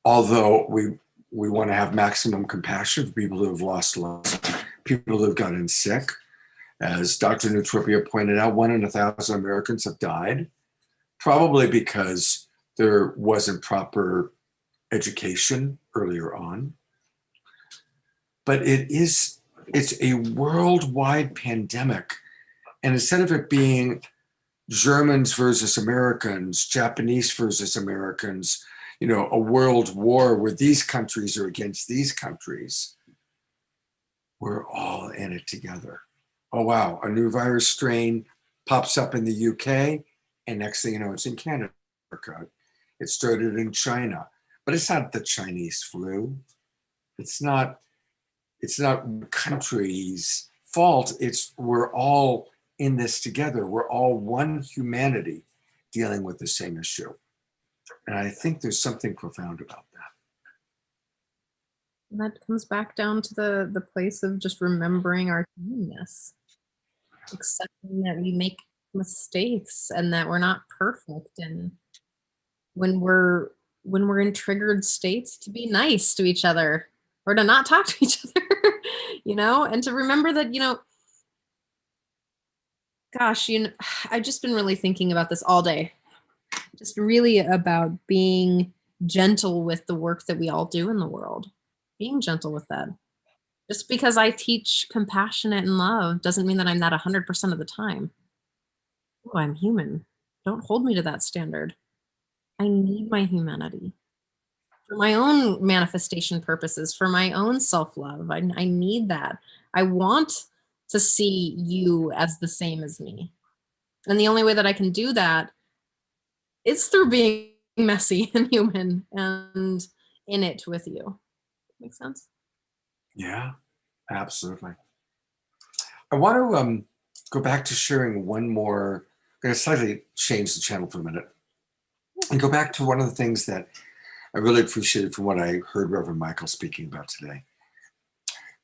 although we want to have maximum compassion for people who have lost lives, people who have gotten sick. As Dr. Nutropia pointed out, 1 in 1,000 Americans have died, probably because there wasn't proper education earlier on. But it's a worldwide pandemic. And instead of it being Germans versus Americans, Japanese versus Americans, a world war where these countries are against these countries, we're all in it together. Oh, wow, a new virus strain pops up in the UK, and next thing you know, it's in Canada. It started in China, but it's not the Chinese flu. It's not country's fault. We're all in this together. We're all one humanity dealing with the same issue. And I think there's something profound about that. And that comes back down to the place of just remembering our humanness, accepting that we make mistakes and that we're not perfect, and when we're in triggered states, to be nice to each other or to not talk to each other, and to remember that, gosh, I've just been really thinking about this all day, just really about being gentle with the work that we all do in the world, being gentle with that. Just because I teach compassionate and love doesn't mean that I'm that 100% of the time. Oh, I'm human. Don't hold me to that standard. I need my humanity for my own manifestation purposes, for my own self-love. I need that. I want to see you as the same as me. And the only way that I can do that is through being messy and human and in it with you. Make sense? Yeah, absolutely. I want to go back to sharing one more. I'm going to slightly change the channel for a minute and go back to one of the things that I really appreciated from what I heard Reverend Michael speaking about today.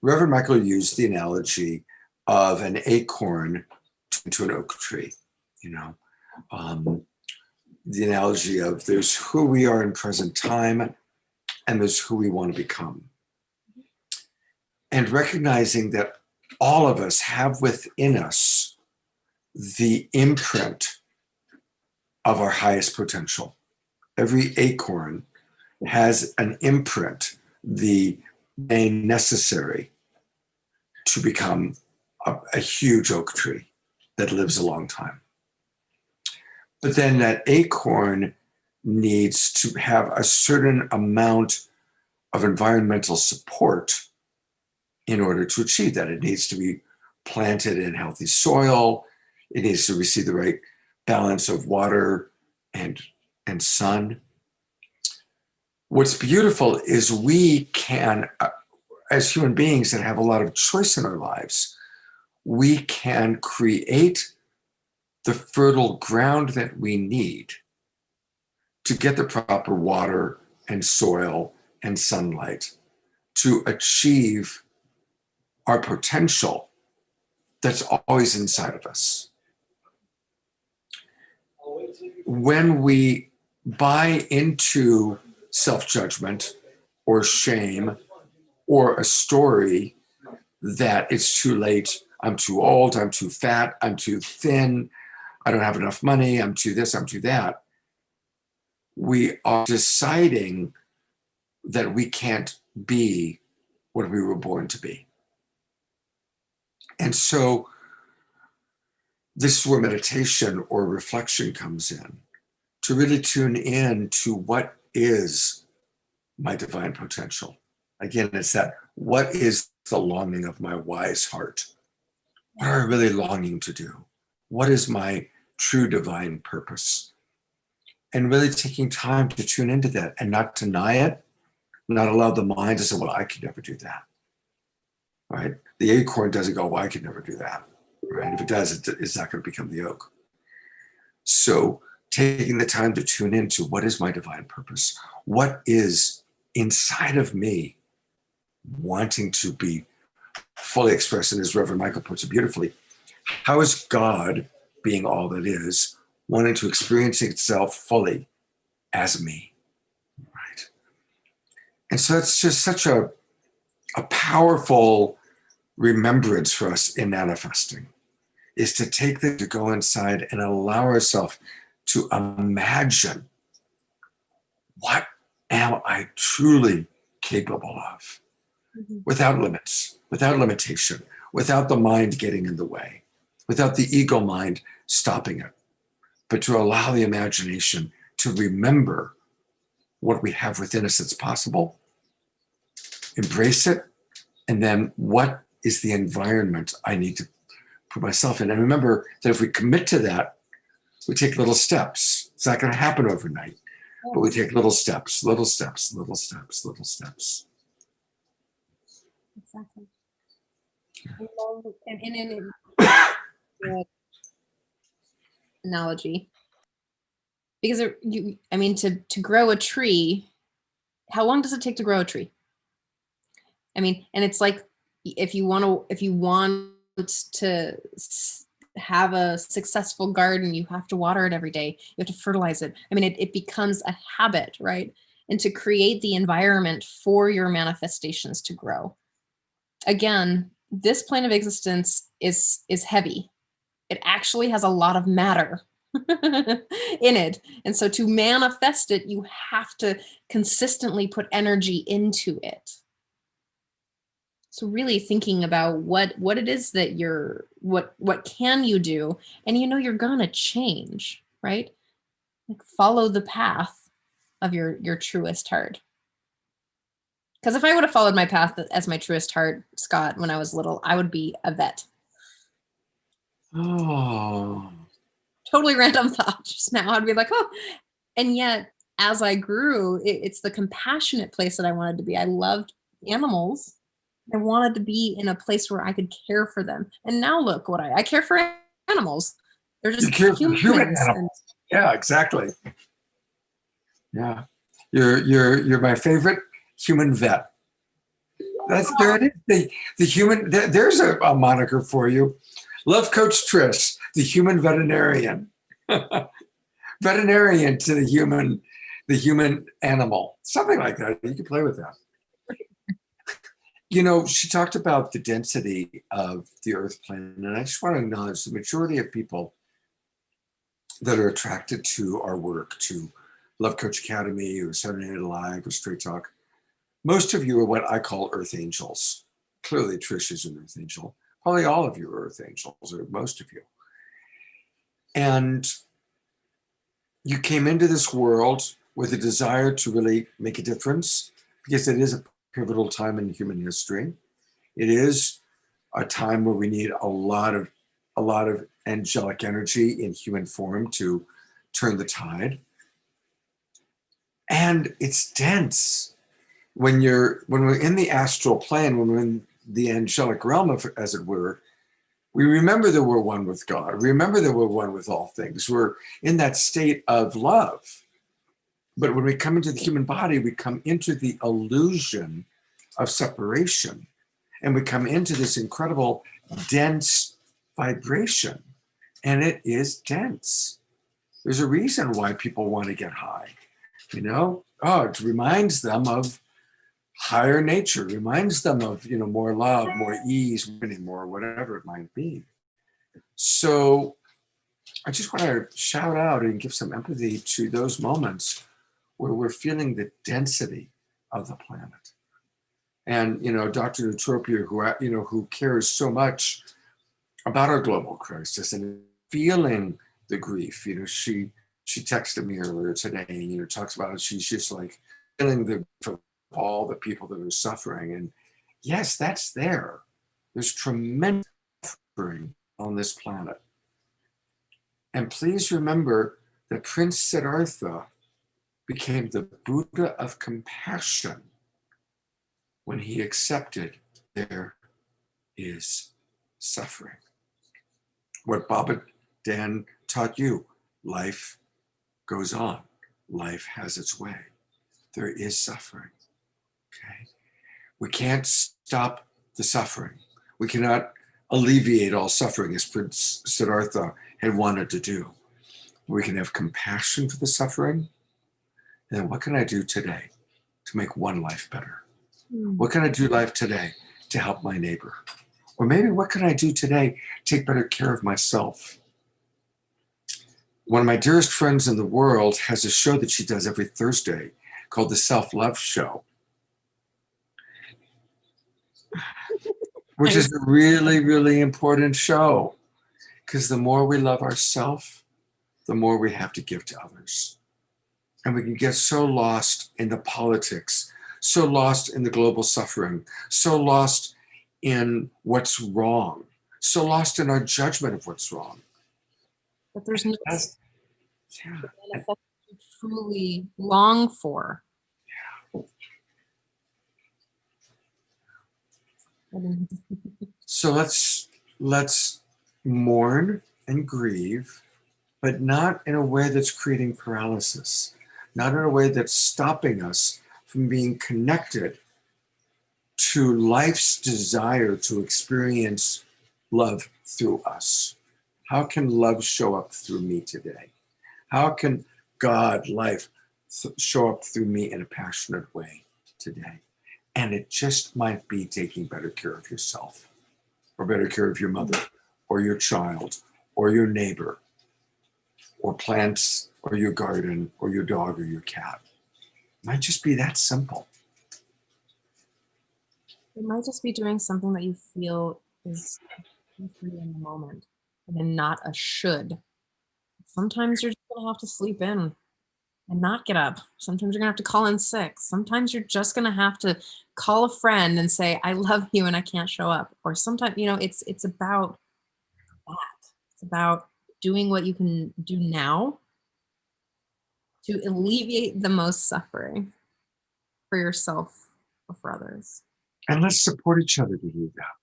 Reverend Michael used the analogy of an acorn to an oak tree, the analogy of there's who we are in present time and there's who we want to become. And recognizing that all of us have within us the imprint of our highest potential. Every acorn has an imprint, the name necessary to become a huge oak tree. that lives a long time. But then that acorn needs to have a certain amount of environmental support in order to achieve that. It needs to be planted in healthy soil. It needs to receive the right balance of water and sun. What's beautiful is we can, as human beings that have a lot of choice in our lives, we can create the fertile ground that we need to get the proper water and soil and sunlight to achieve our potential that's always inside of us. When we buy into self-judgment or shame or a story that it's too late, I'm too old, I'm too fat, I'm too thin, I don't have enough money, I'm too this, I'm too that, we are deciding that we can't be what we were born to be. And so this is where meditation or reflection comes in, to really tune in to what is my divine potential. Again, it's that, what is the longing of my wise heart? What am I really longing to do? What is my true divine purpose? And really taking time to tune into that and not deny it, not allow the mind to say, well, I could never do that, right? The acorn doesn't go, well, I could never do that, right? If it does, it's not going to become the oak. So taking the time to tune into what is my divine purpose? What is inside of me wanting to be fully expressed? And as Reverend Michael puts it beautifully, how is God, being all that is, wanting to experience itself fully as me, right? And so it's just such a powerful remembrance for us in manifesting, is to take the, to go inside and allow ourselves to imagine, what am I truly capable of? Without limits, without limitation, without the mind getting in the way, without the ego mind stopping it, but to allow the imagination to remember what we have within us that's possible, embrace it, and then what is the environment I need to put myself in? And remember that if we commit to that, we take little steps. It's not going to happen overnight, but we take little steps, little steps, little steps, little steps. Exactly. And in analogy, because I mean, to grow a tree, how long does it take to grow a tree? I mean, and it's like, if you want to have a successful garden, you have to water it every day. You have to fertilize it. I mean, it becomes a habit, right? And to create the environment for your manifestations to grow. Again, this plane of existence is heavy. It actually has a lot of matter in it. And so to manifest it, you have to consistently put energy into it. So really thinking about what it is that what can you do? And you're gonna change, right? Like, follow the path of your truest heart. Because if I would have followed my path as my truest heart, Scott, when I was little, I would be a vet. Oh. Totally random thought just now. I'd be like, oh. And yet, as I grew, it's the compassionate place that I wanted to be. I loved animals. I wanted to be in a place where I could care for them. And now look what I care for animals. They're just humans. Human animals. Yeah, exactly. Yeah. You're my favorite human vet. There it is. The human, there's a moniker for you. Love Coach Trish, the human veterinarian. Veterinarian to the human animal. Something like that. You can play with that. She talked about the density of the earth plane, and I just want to acknowledge the majority of people that are attracted to our work, to Love Coach Academy or Saturday Night Live or Straight Talk. Most of you are what I call earth angels. Clearly, Trish is an earth angel. Probably all of you are earth angels, or most of you. And you came into this world with a desire to really make a difference, because it is a pivotal time in human history. It is a time where we need a lot of angelic energy in human form to turn the tide. And it's dense. When we're in the astral plane, when we're in the angelic realm, as it were, we remember that we're one with God. We remember that we're one with all things. We're in that state of love. But when we come into the human body, we come into the illusion of separation. And we come into this incredible dense vibration. And it is dense. There's a reason why people want to get high. It reminds them of higher nature, reminds them of, more love, more ease, more whatever it might be. So I just want to shout out and give some empathy to those moments where we're feeling the density of the planet. And, Dr. Eutropia, who cares so much about our global crisis and feeling the grief, she texted me earlier today and, talks about it. She's just like feeling the grief of all the people that are suffering. And yes, that's there. There's tremendous suffering on this planet. And please remember that Prince Siddhartha became the Buddha of compassion when he accepted there is suffering. What Baba Dan taught you, life goes on. Life has its way. There is suffering. Okay? We can't stop the suffering. We cannot alleviate all suffering, as Prince Siddhartha had wanted to do. We can have compassion for the suffering. And then what can I do today to make one life better? What can I do life today to help my neighbor? Or maybe what can I do today to take better care of myself? One of my dearest friends in the world has a show that she does every Thursday called the Self-Love Show, which is a really, really important show, because the more we love ourselves, the more we have to give to others. And we can get so lost in the politics, so lost in the global suffering, so lost in what's wrong, so lost in our judgment of what's wrong. But there's no manifest you truly long for. So let's mourn and grieve, but not in a way that's creating paralysis, not in a way that's stopping us from being connected to life's desire to experience love through us. How can love show up through me today? How can God, life, show up through me in a passionate way today? And it just might be taking better care of yourself, or better care of your mother, or your child, or your neighbor, or plants, or your garden, or your dog, or your cat. It might just be that simple. It might just be doing something that you feel is for you in the moment, and then not a should. Sometimes you're just gonna have to sleep in and not get up. Sometimes you're gonna have to call in sick. Sometimes you're just gonna have to call a friend and say, I love you and I can't show up. Or sometimes, it's about that. It's about doing what you can do now to alleviate the most suffering for yourself or for others. And let's support each other to do that.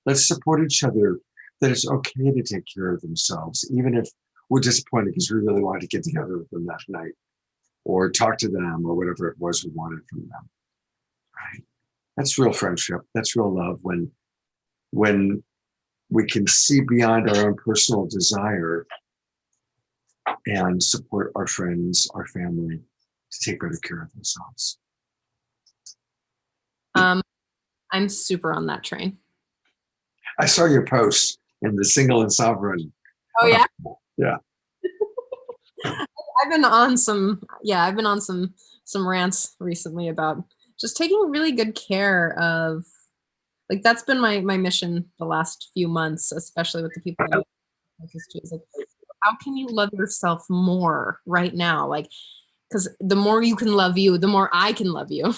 Let's support each other that it's okay to take care of themselves, even if we're disappointed because we really wanted to get together with them that night, or talk to them, or whatever it was we wanted from them. Right? That's real friendship. That's real love, when we can see beyond our own personal desire and support our friends, our family, to take better care of themselves. I'm super on that train. I saw your post in the Single and Sovereign. Oh yeah? Yeah. I've been on some rants recently about just taking really good care of, like, that's been my mission the last few months, especially with the people I'm closest to, is like how can you love yourself more right now? Like, because the more you can love you, the more I can love you,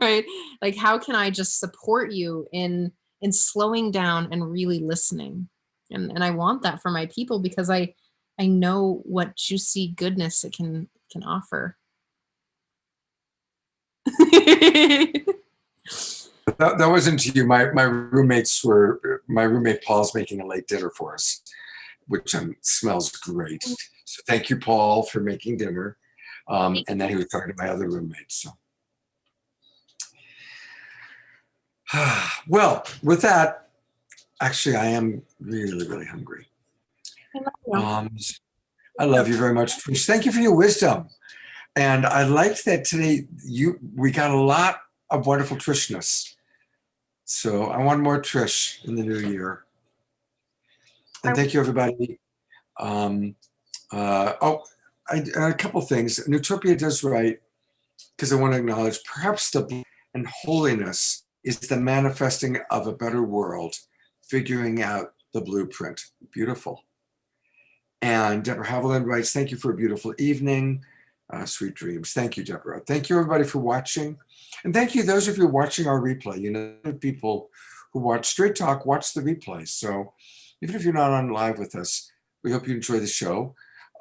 right? Like, how can I just support you in slowing down and really listening? And I want that for my people because I know what juicy goodness it can offer. That wasn't to you. My roommate Paul's making a late dinner for us, which smells great. So thank you, Paul, for making dinner. And then he was talking to my other roommates. So, well, with that, actually, I am really, really hungry. I love you very much, Trish. Thank you for your wisdom. And I liked that today we got a lot of wonderful Trishness. So I want more Trish in the new year. And thank you, everybody. A couple things. Nutopia does write, because I want to acknowledge, perhaps the and holiness is the manifesting of a better world, figuring out the blueprint. Beautiful. And Deborah Haviland writes, thank you for a beautiful evening. Sweet dreams. Thank you, Deborah. Thank you, everybody, for watching. And thank you, those of you watching our replay. You know, people who watch Straight Talk watch the replay. So even if you're not on live with us, we hope you enjoy the show.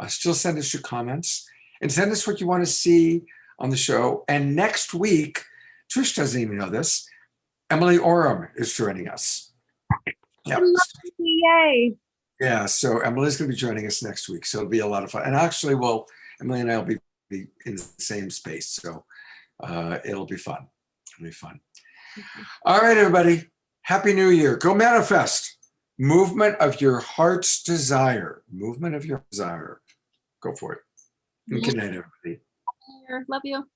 Still send us your comments and send us what you want to see on the show. And next week, Trish doesn't even know this, Emily Oram is joining us. Yeah. Yay. Yeah, so Emily's going to be joining us next week. So it'll be a lot of fun. And actually, Emily and I will be in the same space. So it'll be fun. It'll be fun. All right, everybody. Happy New Year. Go manifest. Movement of your heart's desire. Movement of your desire. Go for it. Good night, everybody. Love you.